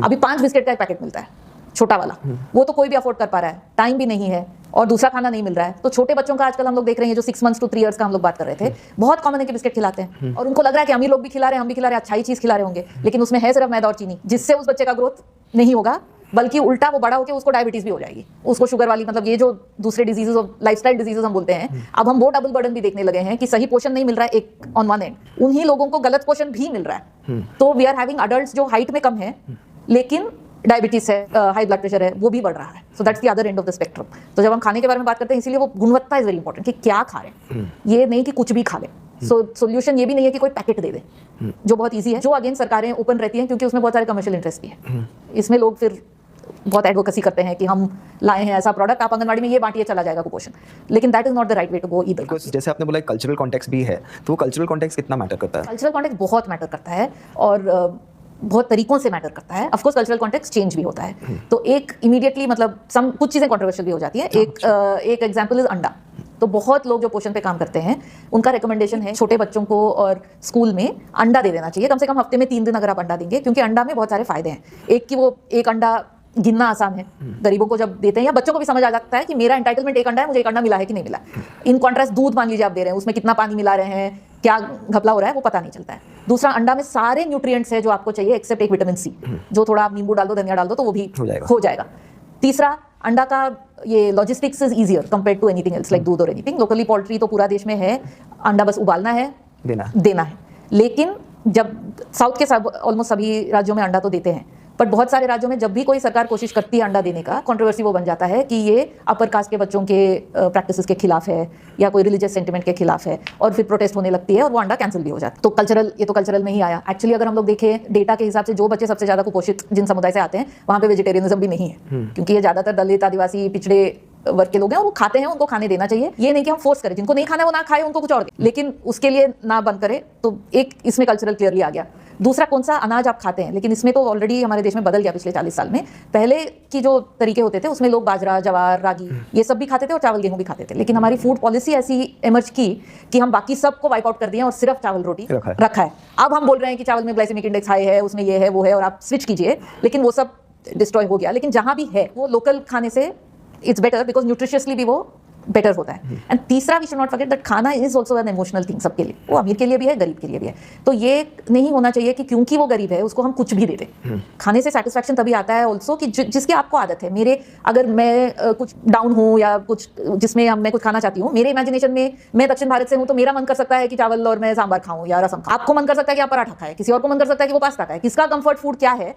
अभी 5 बिस्किट का एक पैकेट मिलता है, छोटा वाला, वो तो कोई भी अफोर्ड कर पा रहा है, टाइम भी नहीं है और दूसरा खाना नहीं मिल रहा है। तो छोटे बच्चों का आजकल हम लोग देख रहे हैं, जो 6 मंथ्स to 3 years का हम लोग बात कर रहे थे, बहुत कॉमन है कि बिस्किट खिलाते हैं और उनको लग रहा है कि अमीर लोग भी खिला रहे हैं, हम भी खिला रहे हैं, अच्छा ही चीज खिला रहे होंगे, लेकिन उसमें है सिर्फ मैदा और चीनी, जिससे उस बच्चे का ग्रोथ नहीं होगा, बल्कि उल्टा वो बड़ा होकर उसको डायबिटीज भी हो जाएगी, उसको शुगर वाली, मतलब ये जो दूसरे डिजीजेस और लाइफस्टाइल डिजीजेस हम बोलते हैं, अब हम वो डबल बर्डन भी देखने लगे हैं कि सही पोषण नहीं मिल रहा है एक ऑन वन एंड, उन्हीं लोगों को गलत पोषण भी मिल रहा है। तो वी आर हैविंग अडल्ट्स जो हाइट में कम है लेकिन डायबिटीज है, हाई ब्लड प्रेशर है, वो भी बढ़ रहा है। So that's the other end of the spectrum. तो जब हम खाने के बारे में बात करते हैं, इसीलिए वो गुणवत्ता इज वेरी इंपॉर्टेंट कि क्या खा रहे हैं, ये नहीं कि कुछ भी खा लें। सो सोल्यूशन ये भी नहीं है कि कोई पैकेट दे दे, जो बहुत ईजी है, जो अगेन सरकारें ओपन रहती हैं क्योंकि उसमें बहुत सारे कमर्शियल इंटरेस्ट भी है। इसमें लोग फिर बहुत एडवोकेसी करते हैं कि हम लाए हैं ऐसा प्रोडक्ट, आप आंगनवाड़ी में ये बांटिए, चला जाएगा कुपोषण, लेकिन that is not the right way to go either. जैसे आपने बोला कल्चरल कॉन्टेक्स्ट भी है, तो वो कल्चरल कॉन्टेक्स्ट कितना मैटर करता है? कल्चरल कॉन्टेक्स्ट बहुत मैटर करता है और बहुत तरीकों से मैटर करता है। Of course cultural context change भी होता है, तो एक इमीडिएटली मतलब कुछ चीज़ें कंट्रोवर्शियल भी हो जाती है। एक एग्जांपल इज अंडा। तो बहुत लोग जो पोषण पे काम करते हैं, उनका रिकमेंडेशन है छोटे बच्चों को और स्कूल में अंडा दे देना चाहिए, कम से कम हफ्ते में 3 दिन अगर आप अंडा देंगे, क्योंकि अंडा में बहुत सारे फायदे हैं। एक कि वो एक अंडा गिनना आसान है, गरीबों को जब देते हैं या बच्चों को भी समझ आ जाता है कि मेरा एंटाइटलमेंट एक अंडा है, मुझे एक अंडा मिला है कि नहीं मिला। इन कॉन्ट्रास्ट दूध मान लीजिए आप दे रहे हैं, उसमें कितना पानी मिला रहे हैं, क्या घपला हो रहा है, वो पता नहीं चलता है। दूसरा, अंडा में सारे न्यूट्रिएंट्स है जो आपको चाहिए एक्सेप्ट एक विटामिन सी, जो थोड़ा आप नींबू डाल दो, धनिया डाल दो तो वो भी हो जाएगा। तीसरा, अंडा का ये logistics is easier compare to anything else like दूध और एनीथिंग। लोकली पोल्ट्री तो पूरा देश में है, अंडा बस उबालना है, देना है। लेकिन जब साउथ के ऑलमोस्ट सभी राज्यों में अंडा तो देते हैं, बट बहुत सारे राज्यों में जब भी कोई सरकार कोशिश करती है अंडा देने का, कंट्रोवर्सी वो बन जाता है कि ये अपर कास्ट के बच्चों के प्रैक्टिसेस के खिलाफ है या कोई रिलीजियस सेंटिमेंट के खिलाफ है, और फिर प्रोटेस्ट होने लगती है और वो अंडा कैंसिल भी हो जाता है। तो ये तो कल्चरल में ही आया। एक्चुअली अगर हम लोग देखें डेटा के हिसाब से, जो बच्चे सबसे ज्यादा कुपोषित जिन समुदाय से आते हैं, वहाँ पे वेजिटेरियनिज्म भी नहीं है, क्योंकि ये ज्यादातर दलित, आदिवासी, पिछड़े वर्ग के लोग हैं, वो खाते हैं, उनको खाने देना चाहिए। ये नहीं कि हम फोर्स करें, जिनको नहीं खाना वो ना खाए, उनको कुछ और दे, लेकिन उसके लिए ना बंद करे। तो एक इसमें कल्चरल क्लियरली आ गया। दूसरा, कौन सा अनाज आप खाते हैं, लेकिन इसमें तो ऑलरेडी हमारे देश में बदल गया पिछले 40 साल में। पहले की जो तरीके होते थे उसमें लोग बाजरा, जवार, रागी ये सब भी खाते थे और चावल गेहूं भी खाते थे, लेकिन हमारी फूड पॉलिसी ऐसी इमर्ज की कि हम बाकी सबको वाइप आउट कर दिए और सिर्फ चावल रोटी रखा है। अब हम बोल रहे हैं कि चावल में ग्लाइसेमिक इंडेक्स हाई है, उसमें ये है वो है, और आप स्विच कीजिए, लेकिन वो सब डिस्ट्रॉय हो गया। लेकिन जहां भी है वो लोकल खाने से इट्स बेटर, बिकॉज न्यूट्रिशियसली भी वो बेटर होता है। एंड तीसरा, we should not forget that खाना is also an emotional thing सबके लिए, वो अमीर के लिए भी है, गरीब के लिए भी है। तो ये नहीं होना चाहिए कि क्योंकि वो गरीब है उसको हम कुछ भी दे दें। खाने से सेटिस्फैक्शन तभी आता है ऑल्सो कि जिसकी आपको आदत है। अगर मैं कुछ डाउन हूँ या कुछ जिसमें मैं कुछ खाना चाहती हूँ, मेरे इमेजिनेशन में मैं दक्षिण भारत से हूँ, तो मेरा मन कर सकता है कि चावल और मैं सांभर खाऊं या रसम खाऊं। आपको मन कर सकता है कि आप पराठा खाएं, किसी और को मन कर सकता है कि वो पास्ता खाए। किसका कंफर्ट फूड क्या है